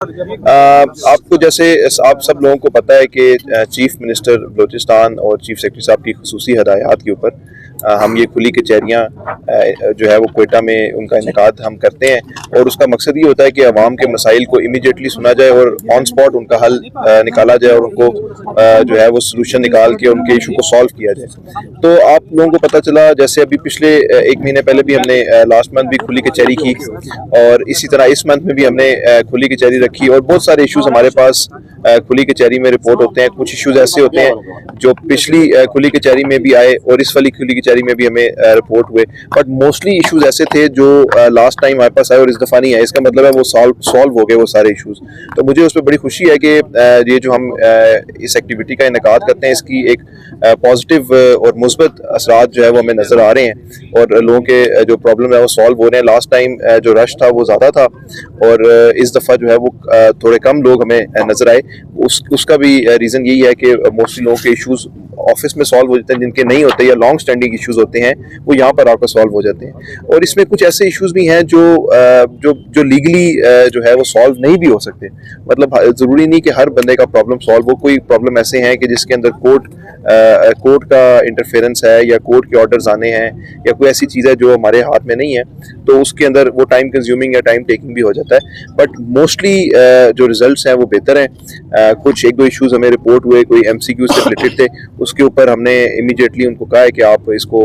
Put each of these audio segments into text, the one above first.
आपको जैसे आप सब लोगों को पता है कि चीफ मिनिस्टर बलूचिस्तान और चीफ सेक्रेटरी साहब की खुसूसी हदायत के ऊपर हम ये खुली कचहरियाँ जो है वो क्वेटा में उनका इनेकाद हम करते हैं और उसका मकसद ये होता है कि अवाम के मसाइल को इमीडिएटली सुना जाए और ऑन स्पॉट उनका हल निकाला जाए और उनको जो है वो सोल्यूशन निकाल के उनके इशू को सॉल्व किया जाए। तो आप लोगों को पता चला जैसे अभी पिछले 1 महीने पहले भी हमने लास्ट मंथ भी खुली कचहरी की और इसी तरह इस मंथ में भी हमने खुली कचहरी रखी और बहुत सारे इश्यूज हमारे पास खुली कचहरी में रिपोर्ट होते हैं। कुछ इश्यूज ऐसे होते हैं जो पिछली खुली कचहरी में भी आए और इस वाली खुली कचहरी में भी हमें रिपोर्ट हुए, बट मोस्टली इश्यूज ऐसे थे जो लास्ट टाइम हमारे पास आए और इस दफ़ा नहीं आए। इसका मतलब है वो सॉल्व हो गए वो सारे इश्यूज। तो मुझे उस पर बड़ी खुशी है कि ये जो हम इस एक्टिविटी का इनेकाद करते हैं इसकी एक पॉजिटिव और मुस्बत असरात जो है वो हमें नज़र आ रहे हैं और लोगों के जो प्रॉब्लम है वो सॉल्व हो रहे हैं। लास्ट टाइम जो रश था वो ज़्यादा था और इस दफ़ा जो है वो थोड़े कम लोग हमें नज़र आए। उसका भी रीज़न यही है कि मोस्टली लोगों के इश्यूज ऑफिस में सॉल्व हो जाते हैं, जिनके नहीं होते या लॉन्ग स्टैंडिंग इश्यूज होते हैं वो यहाँ पर आकर सॉल्व हो जाते हैं। और इसमें कुछ ऐसे इश्यूज भी हैं जो लीगली जो है वो सॉल्व नहीं भी हो सकते। मतलब ज़रूरी नहीं कि हर बंदे का प्रॉब्लम सॉल्व हो। कोई प्रॉब्लम ऐसे हैं कि जिसके अंदर कोर्ट का इंटरफेरेंस है या कोर्ट के ऑर्डर्स आने हैं या कोई ऐसी चीज़ है जो हमारे हाथ में नहीं है, तो उसके अंदर वो टाइम कंज्यूमिंग या टाइम टेकिंग भी हो जाता है। बट मोस्टली जो रिजल्ट्स हैं वो बेहतर हैं। कुछ एक दो इश्यूज हमें रिपोर्ट हुए, कोई MCQ से रिलेटेड थे, उसके ऊपर हमने इमीडिएटली उनको कहा है कि आप इसको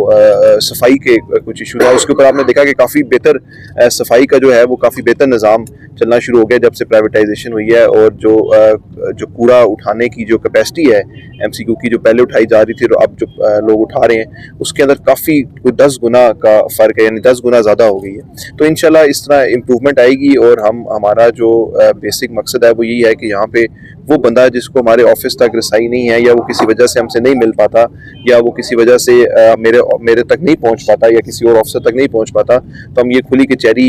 सफाई के कुछ इशू है उसके ऊपर आपने देखा कि काफ़ी बेहतर सफाई का जो है वो काफ़ी बेहतर निज़ाम चलना शुरू हो गया जब से प्राइवेटाइजेशन हुई है। और जो कूड़ा उठाने की जो कैपेसिटी है MCQ की, जो पहले उठाई जा रही थी और अब जो लोग उठा रहे हैं, उसके अंदर काफ़ी 10 गुना का फ़र्क है, यानी 10 गुना ज़्यादा हो गई है। तो इंशाल्लाह इस तरह इम्प्रूवमेंट आएगी और हमारा जो बेसिक मकसद है वो यही है कि यहाँ पे वो बंदा जिसको हमारे ऑफिस तक रसाई नहीं है या वो किसी वजह से हमसे नहीं मिल पाता या वो किसी वजह से मेरे तक नहीं पहुँच पाता या किसी और ऑफिसर तक नहीं पहुँच पाता, तो हम ये खुली कचहरी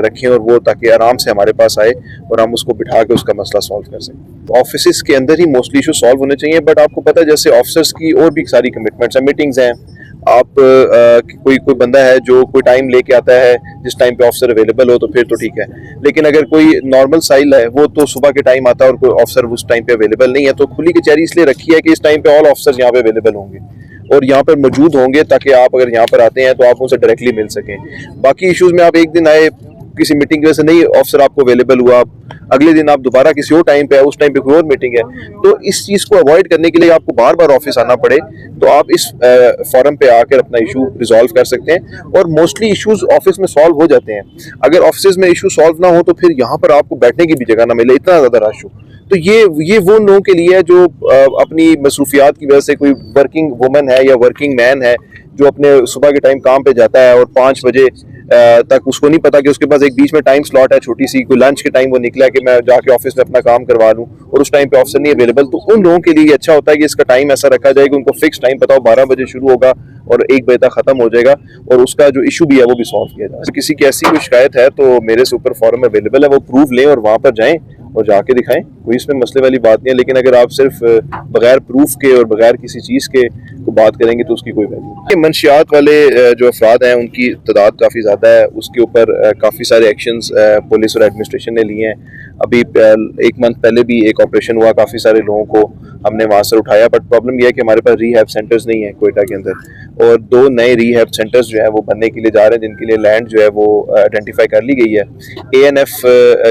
रखें और वो ताकि आराम से हमारे पास आए और हम उसको बिठा के उसका मसला सॉल्व कर सकें। ऑफिस के अंदर ही मोस्टली इशू सॉल्व होने चाहिए, बट आपको पता है जैसे ऑफिसर्स की और भी सारी कमिटमेंट्स हैं, मीटिंग्स हैं। आप कोई बंदा है जो कोई टाइम लेके आता है जिस टाइम पे ऑफिसर अवेलेबल हो तो फिर तो ठीक है, लेकिन अगर कोई नॉर्मल साइल है वो तो सुबह के टाइम आता है और कोई ऑफिसर उस टाइम पे अवेलेबल नहीं है, तो खुली कचहरी इसलिए रखी है कि इस टाइम पे ऑल ऑफिसर्स यहाँ पे अवेलेबल होंगे और यहाँ पर मौजूद होंगे ताकि आप अगर यहाँ पर आते हैं तो आप उनसे डायरेक्टली मिल सकें। बाकी इश्यूज में आप एक दिन आए, किसी मीटिंग की वजह से नहीं ऑफिसर आपको अवेलेबल हुआ, अगले दिन आप दोबारा किसी और टाइम पे है, उस टाइम पे कोई और मीटिंग है, तो इस चीज़ को अवॉइड करने के लिए आपको बार बार ऑफिस आना पड़े तो आप इस फोरम पे आकर अपना इशू रिजॉल्व कर सकते हैं और मोस्टली इश्यूज ऑफिस में सॉल्व हो जाते हैं। अगर ऑफिस में इशू सॉल्व ना हो तो फिर यहाँ पर आपको बैठने की भी जगह ना मिले, इतना ज़्यादा रश हो। तो ये वो लोगों के लिए है जो अपनी मसरूफियात की वजह से, कोई वर्किंग वुमन है या वर्किंग मैन है जो अपने सुबह के टाइम काम पे जाता है और 5 बजे तक उसको नहीं पता कि उसके पास एक बीच में टाइम स्लॉट है छोटी सी, कोई लंच के टाइम वो निकला कि मैं जाके ऑफिस में अपना काम करवा लूँ और उस टाइम पे ऑफिसर नहीं अवेलेबल, तो उन लोगों के लिए अच्छा होता है कि इसका टाइम ऐसा रखा जाए कि उनको फिक्स टाइम पता हो, 12 बजे शुरू होगा और 1 बजे तक खत्म हो जाएगा और उसका जो इशू भी है वो भी सॉल्व किया जाए। किसी की ऐसी कोई शिकायत है तो मेरे से ऊपर फॉरम अवेलेबल है, वो प्रूफ लें और वहाँ पर जाएं और जाके दिखाएं, कोई इसमें मसले वाली बात नहीं है। लेकिन अगर आप सिर्फ बगैर प्रूफ के और बगैर किसी चीज़ के को बात करेंगे तो उसकी कोई वैल्यू नहीं। मंशियात वाले जो अफराद हैं उनकी तादाद काफ़ी ज़्यादा है, उसके ऊपर काफ़ी सारे एक्शंस पुलिस और एडमिनिस्ट्रेशन ने लिए हैं। अभी 1 मंथ पहले भी एक ऑपरेशन हुआ, काफ़ी सारे लोगों को हमने वहाँ से उठाया, बट प्रॉब्लम यह है कि हमारे पास रीहैब सेंटर्स नहीं है क्वेटा के अंदर और 2 नए रीहैब सेंटर्स जो है वो बनने के लिए जा रहे हैं, जिनके लिए लैंड जो है वो आइडेंटिफाई कर ली गई है। ANF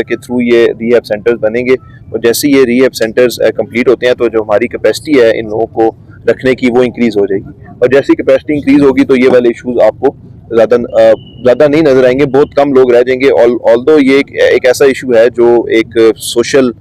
के थ्रू ये रीहैब सेंटर्स बनेंगे और जैसे ये रीहैब सेंटर्स कंप्लीट होते हैं तो जो हमारी कैपेसिटी है इन लोगों को रखने की वो इंक्रीज़ हो जाएगी और जैसी कैपेसिटी इंक्रीज़ होगी तो ये वाले इश्यूज आपको ज़्यादा नहीं नजर आएंगे, बहुत कम लोग रह जाएंगे। ऑल्दो ये एक ऐसा इशू है जो एक सोशल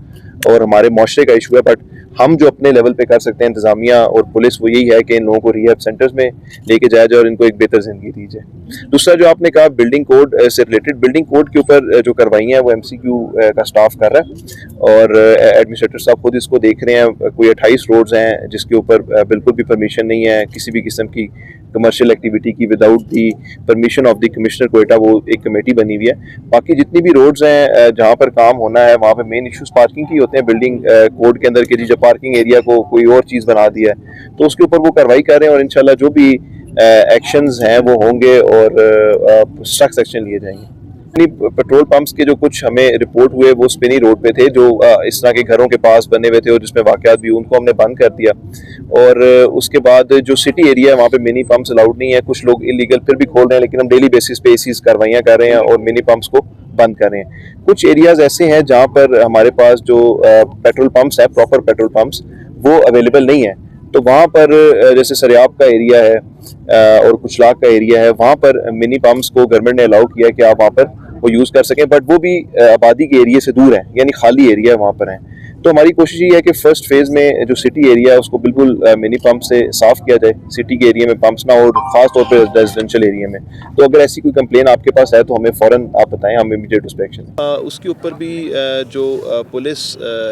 और हमारे माशरे का इशू है, बट हम जो अपने लेवल पे कर सकते हैं इंतज़ामिया और पुलिस, वो यही है कि इन लोगों को रीहैब सेंटर्स में लेके जाया जाए और इनको एक बेहतर ज़िंदगी दी जाए। दूसरा जो आपने कहा बिल्डिंग कोड से रिलेटेड, बिल्डिंग कोड के ऊपर जो कार्रवाई है वो MCQ का स्टाफ कर रहा है और एडमिनिस्ट्रेटर साहब खुद इसको देख रहे हैं। कोई 28 रोड्स हैं जिसके ऊपर बिल्कुल भी परमिशन नहीं है किसी भी किस्म की कमर्शियल एक्टिविटी की without the permission of the commissioner Quetta, वो एक कमेटी बनी हुई है। बाकी जितनी भी रोड्स हैं जहाँ पर काम होना है वहाँ पे मेन इश्यूज पार्किंग की होते हैं बिल्डिंग कोड के अंदर के, जब पार्किंग एरिया को कोई और चीज़ बना दिया है तो उसके ऊपर वो कार्रवाई कर रहे हैं और इंशाल्लाह जो भी एक्शंस हैं वो होंगे और सख्त एक्शन लिए जाएंगे। पेट्रोल पंप्स के जो कुछ हमें रिपोर्ट हुए वो स्पिनी रोड पे थे, जो इस तरह के घरों के पास बने हुए थे और जिसमें वाकयात भी, उनको हमने बंद कर दिया। और उसके बाद जो सिटी एरिया है वहाँ पे मिनी पंप्स अलाउड नहीं है, कुछ लोग इलीगल फिर भी खोल रहे हैं, लेकिन हम डेली बेसिस पे ऐसी कार्रवाइयाँ कर रहे हैं और मिनी पंप्स को बंद कर रहे हैं। कुछ एरियाज ऐसे हैं जहाँ पर हमारे पास जो पेट्रोल पंप्स है, प्रॉपर पेट्रोल पंप्स, वो अवेलेबल नहीं है। तो वहाँ पर जैसे सरियाब का एरिया है और कुचलाक का एरिया है, वहाँ पर मिनी पंप्स को गवर्नमेंट ने अलाउ किया कि आप वहाँ पर वो यूज़ कर सकें, बट वो भी आबादी के एरिया से दूर है, यानी खाली एरिया वहाँ पर है। तो हमारी कोशिश ये है कि फर्स्ट फेज़ में जो सिटी एरिया है उसको बिल्कुल मिनी पंप से साफ़ किया जाए, सिटी के एरिया में पंप्स ना हो, ख़ास तौर पर रेजिडेंशियल एरिया में। तो अगर ऐसी कोई कंप्लेन आपके पास है तो हमें फ़ौरन आप बताएं, हम इमीडिएट उस पर एक्शन। उसके ऊपर भी जो पुलिस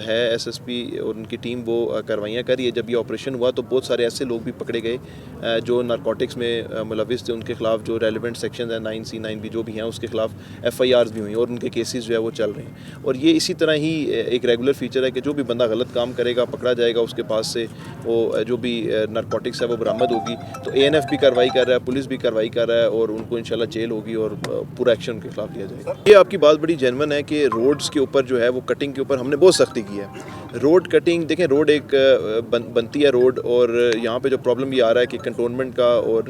है, SSP और उनकी टीम वो कार्रवाइयाँ कर रही है। जब ये ऑपरेशन हुआ तो बहुत सारे ऐसे लोग भी पकड़े गए जो नारकोटिक्स में मुलविस थे, उनके खिलाफ जो रेलिवेंट सेक्शन है 9C 9B जो भी हैं उसके खिलाफ FIRs भी हुई और उनके केसेस जो है वो चल रहे हैं। और ये इसी तरह ही एक रेगुलर फीचर है कि जो भी बंदा गलत काम करेगा पकड़ा जाएगा, उसके पास से वो जो भी नारकोटिक्स है वो बरामद होगी। तो ANF भी कार्रवाई कर रहा है, पुलिस भी कार्रवाई कर रहा है और उनको इंशाल्लाह जेल होगी और पूरा एक्शन उनके खिलाफ लिया जाएगा। ये आपकी बात बड़ी जेन्युइन है कि रोड्स के ऊपर जो है वो कटिंग के ऊपर हमने बहुत सख्ती की है। रोड कटिंग देखें, रोड एक बनती है रोड, और यहाँ पे जो प्रॉब्लम ये आ रहा है कि कंटोनमेंट का और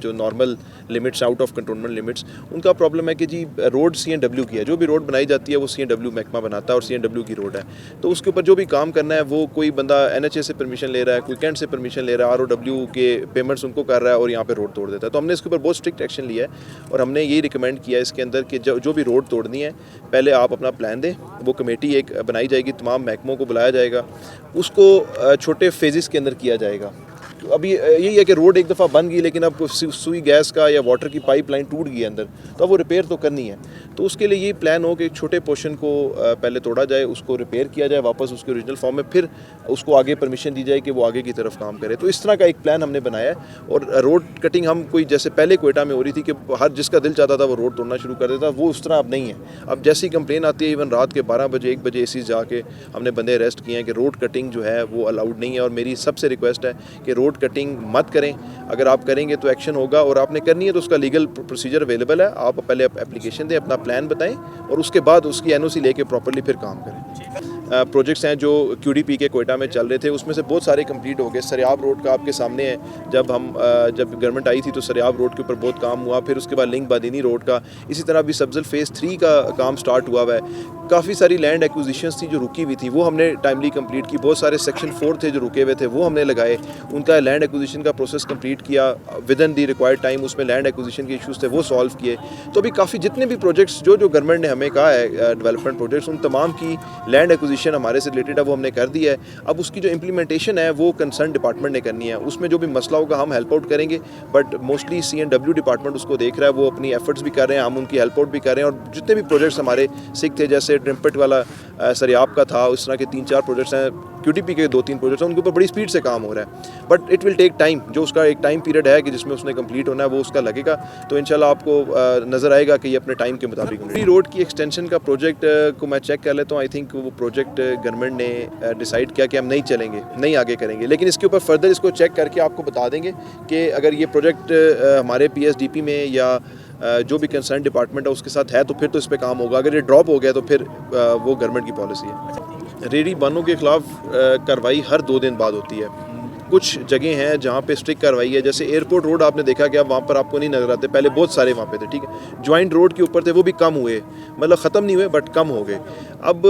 जो normal limits, out of cantonment limits, उनका प्रॉब्लम है कि जी रोड CNW की है, जो भी रोड बनाई जाती है वो CNW महकमा बनाता है और CNW की रोड है। तो उसके ऊपर जो भी काम करना है वो कोई बंदा NHA से परमिशन ले रहा है, कोई कैंट से परमिशन ले रहा है, ROW के पेमेंट्स उनको कर रहा है और यहाँ पे रोड तोड़ देता है। तो हमने इसके ऊपर बहुत स्ट्रिक्ट एक्शन लिया है और हमने यही रिकमेंड किया है इसके अंदर कि जो भी रोड तोड़नी है पहले आप अपना प्लान दें, वो कमेटी एक बनाई जाएगी, तमाम महकमों को बुलाया जाएगा, उसको छोटे फेजेस के अंदर किया जाएगा। तो अभी यही है कि रोड एक दफ़ा बन गई लेकिन अब सुई गैस का या वाटर की पाइपलाइन टूट गई अंदर, तो अब वो रिपेयर तो करनी है। तो उसके लिए ये प्लान हो कि एक छोटे पोर्शन को पहले तोड़ा जाए, उसको रिपेयर किया जाए वापस उसके ओरिजिनल फॉर्म में, फिर उसको आगे परमिशन दी जाए कि वो आगे की तरफ काम करे। तो इस तरह का एक प्लान हमने बनाया है। और रोड कटिंग हम कोई जैसे पहले क्वेटा में हो रही थी कि हर जिसका दिल चाहता था वो रोड तोड़ना शुरू कर देता, वो उस तरह अब नहीं है। अब जैसी कंप्लेन आती है, इवन रात के 12 बजे 1 बजे ऐसी जाके हमने बंदे अरेस्ट किए हैं कि रोड कटिंग जो है वो अलाउड नहीं है। और मेरी सबसे रिक्वेस्ट है कि रोड कटिंग मत करें, अगर आप करेंगे तो एक्शन होगा, और आपने करनी है तो उसका लीगल प्रोसीजर अवेलेबल है। आप पहले एप्लीकेशन दें, अपना प्लान बताएं और उसके बाद उसकी NOC लेके प्रॉपर्ली फिर काम करें। प्रोजेक्ट्स हैं जो QDP के क्वेटा में चल रहे थे, उसमें से बहुत सारे कंप्लीट हो गए। सरियाब रोड का आपके सामने है, जब गवर्नमेंट आई थी तो सरियाब रोड के ऊपर बहुत काम हुआ, फिर उसके बाद लिंक बादीनी रोड का, इसी तरह भी सब्जल फेज़ 3 का काम स्टार्ट हुआ है। काफ़ी सारी लैंड एक्विजिशंस थी जो रुकी हुई थी, वो हमने टाइमली कंप्लीट की। बहुत सारे सेक्शन 4 थे जो रुके हुए थे, वो हमने लगाए, उनका लैंड एक्विजिशन का प्रोसेस कंप्लीट किया with in the required time. उसमें लैंड एक्विजिशन के इशूज़ थे वो सॉल्व किए। तो अभी काफ़ी जितने भी प्रोजेक्ट्स जो गवर्नमेंट ने हमें कहा है डेवलपमेंट प्रोजेक्ट्स, उन तमाम की लैंड एक्विजिशन हमारे से रिलेटेड है वो हमने कर दिया है। अब उसकी जो इम्प्लीमेंटेशन है वो कंसर्न डिपार्टमेंट ने करनी है, उसमें जो भी मसला होगा हम हेल्प आउट करेंगे, बट मोस्टली CNW डिपार्टमेंट उसको देख रहा है, वो अपनी एफर्ट्स भी कर रहे हैं, हम उनकी हेल्प आउट भी कर रहे हैं। और जितने भी प्रोजेक्ट्स हमारे सिक थे, जैसे ट्रिम्पेट वाला सरियाब का था, उस तरह के 3-4 प्रोजेक्ट्स हैं, QDP के 2-3 प्रोजेक्ट्स हैं, उनके ऊपर बड़ी स्पीड से काम हो रहा है। But it will take time, जो उसका एक टाइम पीरियड है कि जिसमें उसने कंप्लीट होना है वो उसका लगेगा। तो इंशाल्लाह आपको नज़र आएगा कि ये अपने टाइम के मुताबिक होगी। रोड की एक्सटेंशन का प्रोजेक्ट को मैं चेक कर लेता हूँ। आई थिंक वो प्रोजेक्ट गवर्नमेंट ने डिसाइड किया कि हम नहीं चलेंगे, नहीं आगे करेंगे, लेकिन इसके ऊपर फर्दर इसको चेक करके आपको बता देंगे कि अगर ये प्रोजेक्ट हमारे PSDP में या जो भी कंसर्न डिपार्टमेंट है उसके साथ है तो फिर तो इस पर काम होगा। अगर ये ड्रॉप हो गया तो फिर वो गवर्नमेंट की पॉलिसी है। रेडी बानों के खिलाफ कार्रवाई हर 2 दिन बाद होती है। कुछ जगह हैं जहाँ पे स्ट्रिक्ट कार्रवाई है, जैसे एयरपोर्ट रोड आपने देखा कि अब वहाँ पर आपको नहीं नजर आते, पहले बहुत सारे वहाँ पे थे, ठीक है। ज्वाइंट रोड के ऊपर थे, वो भी कम हुए, मतलब ख़त्म नहीं हुए बट कम हो गए। अब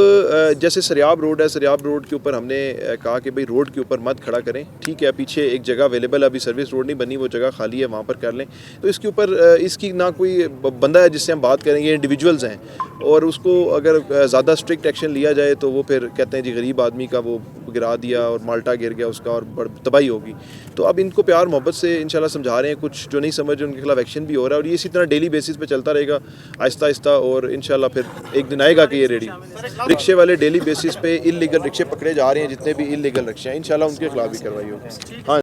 जैसे सरियाब रोड है, सरियाब रोड के ऊपर हमने कहा कि भाई रोड के ऊपर मत खड़ा करें, ठीक है, पीछे एक जगह अवेलेबल है, अभी सर्विस रोड नहीं बनी, वो जगह खाली है, वहाँ पर कर लें। तो इसके ऊपर इसकी ना कोई बंदा है जिससे हम बात करेंगे, इंडिविजुअल्स हैं, और उसको अगर ज़्यादा स्ट्रिक्ट एक्शन लिया जाए तो वो फिर कहते हैं जी गरीब आदमी का वो गिरा दिया और माल्टा गिर गया उसका और बड़ तबाही होगी। तो अब इनको प्यार मोहब्बत से इंशाल्लाह समझा रहे हैं, कुछ जो नहीं समझ रहे उनके खिलाफ एक्शन भी हो रहा है, और ये इसी तरह डेली बेसिस पे चलता रहेगा आहिस्ता आहिस्ता, और इंशाल्लाह फिर एक दिन आएगा कि ये रेडी। रिक्शे वाले डेली बेसिस पे इलीगल रिक्शे पकड़े जा रहे हैं, जितने भी इलीगल रिक्शे हैं इंशाल्लाह उनके खिलाफ भी कार्रवाई होगी। हाँ।